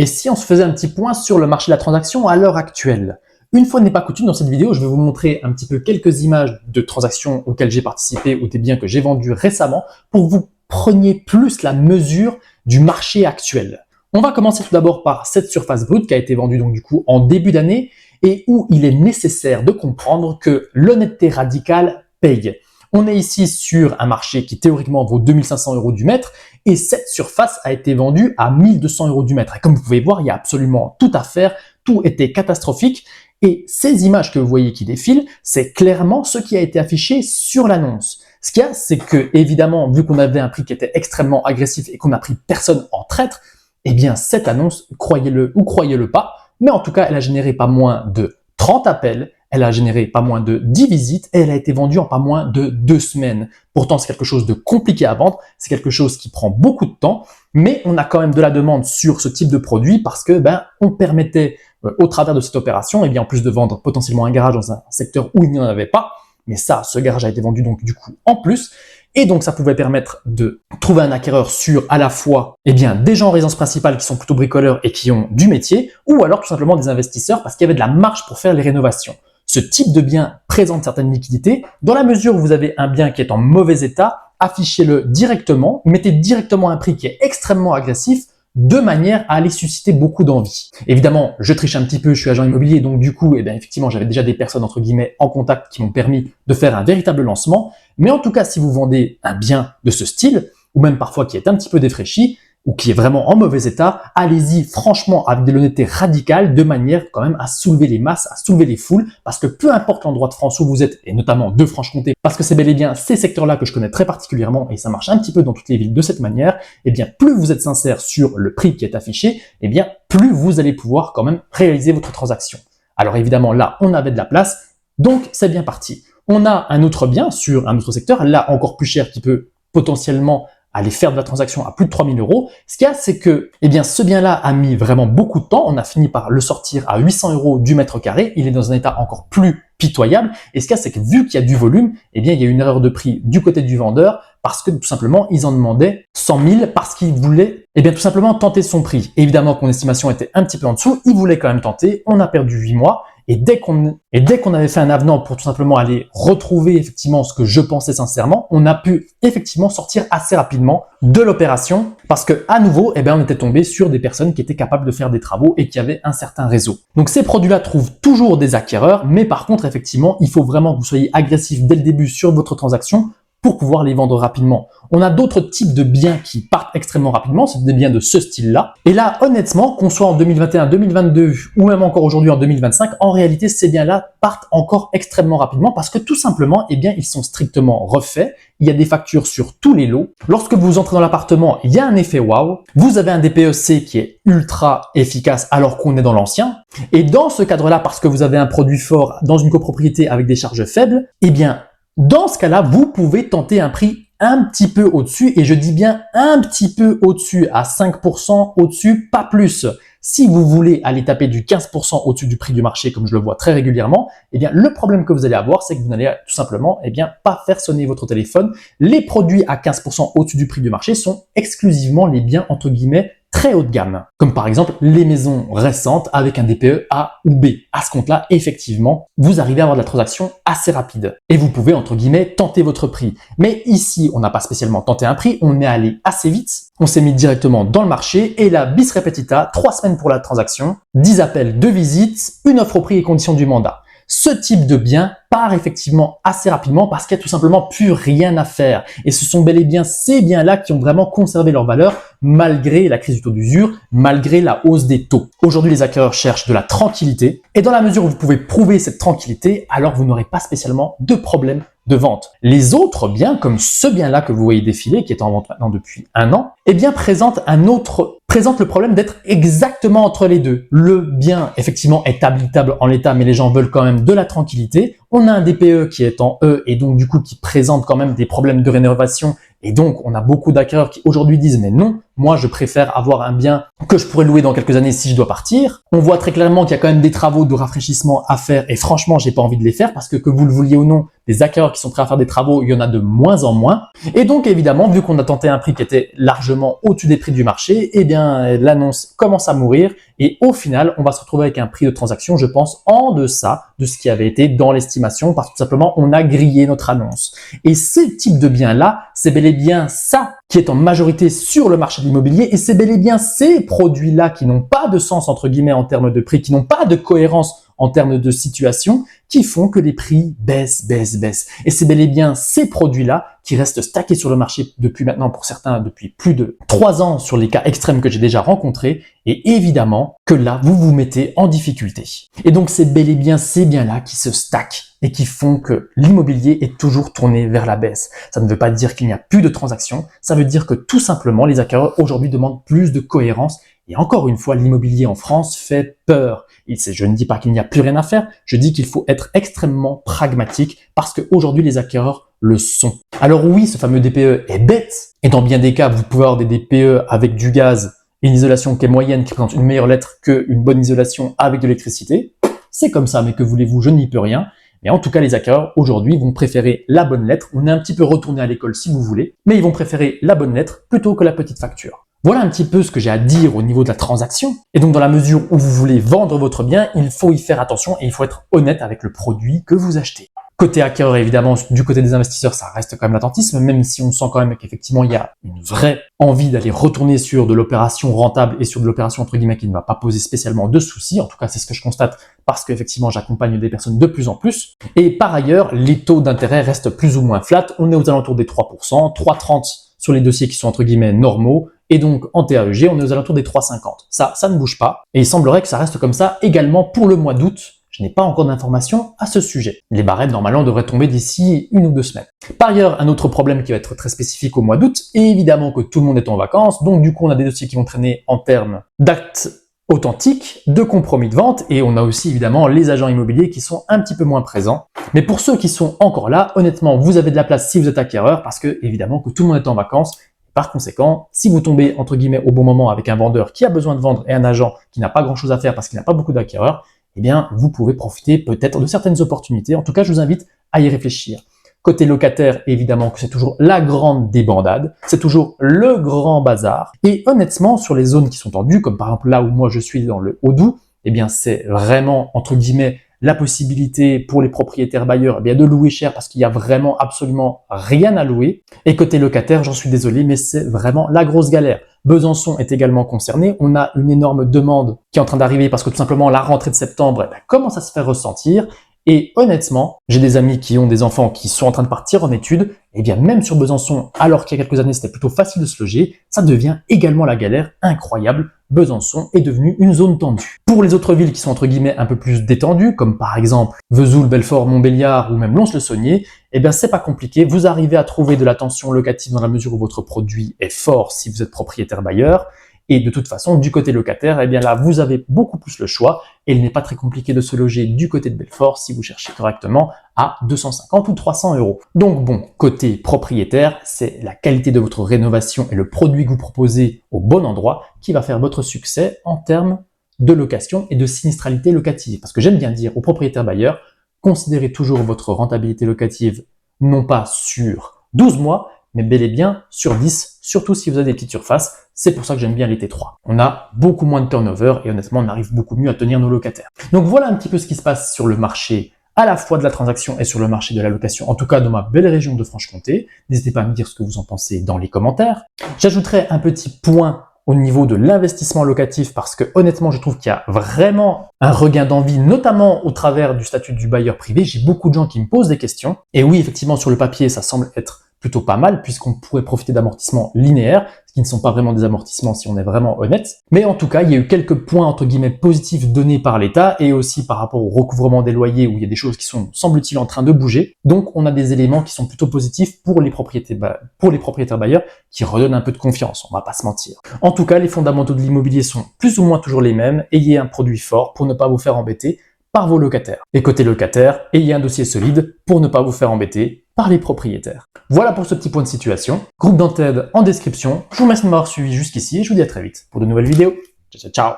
Et si on se faisait un petit point sur le marché de la transaction à l'heure actuelle? Une fois n'est pas coutume, dans cette vidéo, je vais vous montrer un petit peu quelques images de transactions auxquelles j'ai participé ou des biens que j'ai vendus récemment pour que vous preniez plus la mesure du marché actuel. On va commencer tout d'abord par cette surface brute qui a été vendue donc du coup en début d'année et où il est nécessaire de comprendre que l'honnêteté radicale paye. On est ici sur un marché qui théoriquement vaut 2500 € du mètre et cette surface a été vendue à 1200 € du mètre. Et comme vous pouvez voir, il y a absolument tout à faire, tout était catastrophique. Et ces images que vous voyez qui défilent, c'est clairement ce qui a été affiché sur l'annonce. Ce qu'il y a, c'est que évidemment, vu qu'on avait un prix qui était extrêmement agressif et qu'on n'a pris personne en traître, eh bien cette annonce, croyez-le ou croyez-le pas, mais en tout cas, elle a généré pas moins de 30 appels, elle a généré pas moins de 10 visites et elle a été vendue en pas moins de 2 semaines. Pourtant, c'est quelque chose de compliqué à vendre, c'est quelque chose qui prend beaucoup de temps, mais on a quand même de la demande sur ce type de produit parce que on permettait au travers de cette opération, en plus de vendre potentiellement un garage dans un secteur où il n'y en avait pas, mais ça, ce garage a été vendu donc du coup en plus, et donc ça pouvait permettre de trouver un acquéreur sur à la fois des gens en résidence principale qui sont plutôt bricoleurs et qui ont du métier, ou alors tout simplement des investisseurs parce qu'il y avait de la marge pour faire les rénovations. Ce type de bien présente certaines liquidités. Dans la mesure où vous avez un bien qui est en mauvais état, affichez-le directement, mettez directement un prix qui est extrêmement agressif, de manière à aller susciter beaucoup d'envie. Évidemment, je triche un petit peu, je suis agent immobilier, donc du coup, effectivement, j'avais déjà des personnes, entre guillemets, en contact qui m'ont permis de faire un véritable lancement. Mais en tout cas, si vous vendez un bien de ce style, ou même parfois qui est un petit peu défraîchi, ou qui est vraiment en mauvais état, allez-y franchement avec de l'honnêteté radicale, de manière quand même à soulever les masses, à soulever les foules, parce que peu importe l'endroit de France où vous êtes, et notamment de Franche-Comté, parce que c'est bel et bien ces secteurs-là que je connais très particulièrement, et ça marche un petit peu dans toutes les villes de cette manière, plus vous êtes sincère sur le prix qui est affiché, plus vous allez pouvoir quand même réaliser votre transaction. Alors évidemment là, on avait de la place, donc c'est bien parti. On a un autre bien sur un autre secteur, là encore plus cher, qui peut potentiellement aller faire de la transaction à plus de 3000 €. Ce qu'il y a, c'est que ce bien-là a mis vraiment beaucoup de temps. On a fini par le sortir à 800 € du mètre carré. Il est dans un état encore plus pitoyable. Et ce qu'il y a, c'est que vu qu'il y a du volume, il y a une erreur de prix du côté du vendeur parce que tout simplement, ils en demandaient 100 000 parce qu'ils voulaient tout simplement tenter son prix. Évidemment que mon estimation était un petit peu en dessous. Ils voulaient quand même tenter. On a perdu 8 mois. Et dès qu'on avait fait un avenant pour tout simplement aller retrouver effectivement ce que je pensais sincèrement, on a pu effectivement sortir assez rapidement de l'opération parce que à nouveau, on était tombé sur des personnes qui étaient capables de faire des travaux et qui avaient un certain réseau. Donc ces produits-là trouvent toujours des acquéreurs, mais par contre effectivement, il faut vraiment que vous soyez agressif dès le début sur votre transaction pour pouvoir les vendre rapidement. On a d'autres types de biens qui partent extrêmement rapidement, c'est des biens de ce style-là. Et là, honnêtement, qu'on soit en 2021, 2022 ou même encore aujourd'hui en 2025, en réalité, ces biens-là partent encore extrêmement rapidement parce que tout simplement, ils sont strictement refaits. Il y a des factures sur tous les lots. Lorsque vous entrez dans l'appartement, il y a un effet waouh. Vous avez un DPEC qui est ultra efficace alors qu'on est dans l'ancien. Et dans ce cadre-là, parce que vous avez un produit fort dans une copropriété avec des charges faibles, dans ce cas-là, vous pouvez tenter un prix un petit peu au-dessus, et je dis bien un petit peu au-dessus, à 5% au-dessus, pas plus. Si vous voulez aller taper du 15% au-dessus du prix du marché, comme je le vois très régulièrement, le problème que vous allez avoir, c'est que vous n'allez tout simplement pas faire sonner votre téléphone. Les produits à 15% au-dessus du prix du marché sont exclusivement les biens, entre guillemets, très haut de gamme, comme par exemple les maisons récentes avec un DPE A ou B. À ce compte-là, effectivement, vous arrivez à avoir de la transaction assez rapide et vous pouvez, entre guillemets, tenter votre prix. Mais ici, on n'a pas spécialement tenté un prix, on est allé assez vite, on s'est mis directement dans le marché et là, bis repetita, 3 semaines pour la transaction, 10 appels, 2 visites, une offre au prix et conditions du mandat. Ce type de bien part effectivement assez rapidement parce qu'il n'y a tout simplement plus rien à faire. Et ce sont bel et bien ces biens-là qui ont vraiment conservé leur valeur malgré la crise du taux d'usure, malgré la hausse des taux. Aujourd'hui, les acquéreurs cherchent de la tranquillité et dans la mesure où vous pouvez prouver cette tranquillité, alors vous n'aurez pas spécialement de problème de vente. Les autres biens, comme ce bien-là que vous voyez défiler, qui est en vente maintenant depuis 1 an, présente le problème d'être exactement entre les deux. Le bien, effectivement, est habilitable en l'état, mais les gens veulent quand même de la tranquillité. On a un DPE qui est en E et donc du coup qui présente quand même des problèmes de rénovation. Et donc, on a beaucoup d'acquéreurs qui aujourd'hui disent « mais non, moi je préfère avoir un bien que je pourrais louer dans quelques années si je dois partir ». On voit très clairement qu'il y a quand même des travaux de rafraîchissement à faire et franchement, j'ai pas envie de les faire parce que vous le vouliez ou non, des acquéreurs qui sont prêts à faire des travaux, il y en a de moins en moins. Et donc évidemment, vu qu'on a tenté un prix qui était largement au-dessus des prix du marché, eh bien l'annonce commence à mourir et au final, on va se retrouver avec un prix de transaction, je pense, en deçà de ce qui avait été dans l'estimation parce que tout simplement, on a grillé notre annonce. Et ce type de bien-là, c'est bel et bien ça qui est en majorité sur le marché de l'immobilier et c'est bel et bien ces produits-là qui n'ont pas de sens entre guillemets en termes de prix, qui n'ont pas de cohérence en termes de situation, qui font que les prix baissent. Et c'est bel et bien ces produits-là qui restent stackés sur le marché depuis maintenant, pour certains, depuis plus de 3 ans sur les cas extrêmes que j'ai déjà rencontrés. Et évidemment que là, vous vous mettez en difficulté. Et donc, c'est bel et bien ces biens-là qui se stackent et qui font que l'immobilier est toujours tourné vers la baisse. Ça ne veut pas dire qu'il n'y a plus de transactions, ça veut dire que tout simplement, les acquéreurs aujourd'hui demandent plus de cohérence. Et encore une fois, l'immobilier en France fait peur. Je ne dis pas qu'il n'y a plus rien à faire, je dis qu'il faut être extrêmement pragmatique parce qu'aujourd'hui, les acquéreurs le sont. Alors oui, ce fameux DPE est bête et dans bien des cas, vous pouvez avoir des DPE avec du gaz et une isolation qui est moyenne, qui présente une meilleure lettre qu'une bonne isolation avec de l'électricité. C'est comme ça, mais que voulez-vous, je n'y peux rien. Mais en tout cas, les acquéreurs aujourd'hui vont préférer la bonne lettre. On est un petit peu retourné à l'école si vous voulez, mais ils vont préférer la bonne lettre plutôt que la petite facture. Voilà un petit peu ce que j'ai à dire au niveau de la transaction. Et donc, dans la mesure où vous voulez vendre votre bien, il faut y faire attention et il faut être honnête avec le produit que vous achetez. Côté acquéreur, évidemment, du côté des investisseurs, ça reste quand même l'attentisme, même si on sent quand même qu'effectivement, il y a une vraie envie d'aller retourner sur de l'opération rentable et sur de l'opération, entre guillemets, qui ne va pas poser spécialement de soucis. En tout cas, c'est ce que je constate parce qu'effectivement, j'accompagne des personnes de plus en plus. Et par ailleurs, les taux d'intérêt restent plus ou moins flat. On est aux alentours des 3%, 3,30 sur les dossiers qui sont, entre guillemets, normaux. Et donc, en TAEG, on est aux alentours des 3,50. Ça ne bouge pas. Et il semblerait que ça reste comme ça également pour le mois d'août. Je n'ai pas encore d'informations à ce sujet. Les barèmes, normalement, devraient tomber d'ici 1 ou 2 semaines. Par ailleurs, un autre problème qui va être très spécifique au mois d'août, évidemment que tout le monde est en vacances, donc du coup, on a des dossiers qui vont traîner en termes d'actes authentiques, de compromis de vente, et on a aussi évidemment les agents immobiliers qui sont un petit peu moins présents. Mais pour ceux qui sont encore là, honnêtement, vous avez de la place si vous êtes acquéreur, parce que évidemment que tout le monde est en vacances. Par conséquent, si vous tombez entre guillemets au bon moment avec un vendeur qui a besoin de vendre et un agent qui n'a pas grand-chose à faire parce qu'il n'a pas beaucoup d'acquéreurs, eh bien, vous pouvez profiter peut-être de certaines opportunités. En tout cas, je vous invite à y réfléchir. Côté locataire, évidemment que c'est toujours la grande débandade, c'est toujours le grand bazar. Et honnêtement, sur les zones qui sont tendues, comme par exemple là où moi je suis dans le Haut-Doubs, eh bien, c'est vraiment, entre guillemets, la possibilité pour les propriétaires bailleurs de louer cher parce qu'il y a vraiment absolument rien à louer. Et côté locataire, j'en suis désolé, mais c'est vraiment la grosse galère. Besançon est également concerné. On a une énorme demande qui est en train d'arriver parce que tout simplement la rentrée de septembre commence à se faire ressentir. Et honnêtement, j'ai des amis qui ont des enfants qui sont en train de partir en études. Et bien même sur Besançon, alors qu'il y a quelques années c'était plutôt facile de se loger, ça devient également la galère incroyable. Besançon est devenu une zone tendue. Pour les autres villes qui sont entre guillemets un peu plus détendues, comme par exemple Vesoul, Belfort, Montbéliard ou même Lons-le-Saunier, eh bien c'est pas compliqué, vous arrivez à trouver de la tension locative dans la mesure où votre produit est fort si vous êtes propriétaire bailleur. Et de toute façon, du côté locataire, eh bien là, vous avez beaucoup plus le choix et il n'est pas très compliqué de se loger du côté de Belfort si vous cherchez correctement à 250 ou 300 euros. Donc bon, côté propriétaire, c'est la qualité de votre rénovation et le produit que vous proposez au bon endroit qui va faire votre succès en termes de location et de sinistralité locative. Parce que j'aime bien dire aux propriétaires bailleurs, considérez toujours votre rentabilité locative non pas sur 12 mois, mais bel et bien sur 10, surtout si vous avez des petites surfaces. C'est pour ça que j'aime bien les T3. On a beaucoup moins de turnover et honnêtement, on arrive beaucoup mieux à tenir nos locataires. Donc voilà un petit peu ce qui se passe sur le marché à la fois de la transaction et sur le marché de la location, en tout cas dans ma belle région de Franche-Comté. N'hésitez pas à me dire ce que vous en pensez dans les commentaires. J'ajouterai un petit point au niveau de l'investissement locatif parce que honnêtement, je trouve qu'il y a vraiment un regain d'envie, notamment au travers du statut du bailleur privé. J'ai beaucoup de gens qui me posent des questions. Et oui, effectivement, sur le papier, ça semble être plutôt pas mal puisqu'on pourrait profiter d'amortissements linéaires, ce qui ne sont pas vraiment des amortissements si on est vraiment honnête. Mais en tout cas, il y a eu quelques points entre guillemets positifs donnés par l'État et aussi par rapport au recouvrement des loyers où il y a des choses qui sont, semble-t-il, en train de bouger. Donc, on a des éléments qui sont plutôt positifs pour les propriétaires bailleurs qui redonnent un peu de confiance, on va pas se mentir. En tout cas, les fondamentaux de l'immobilier sont plus ou moins toujours les mêmes. Ayez un produit fort pour ne pas vous faire embêter par vos locataires. Et côté locataire, ayez un dossier solide pour ne pas vous faire embêter par les propriétaires. Voilà pour ce petit point de situation. Groupe d'Anted en description. Je vous remercie de m'avoir suivi jusqu'ici et je vous dis à très vite pour de nouvelles vidéos. Ciao, ciao, ciao.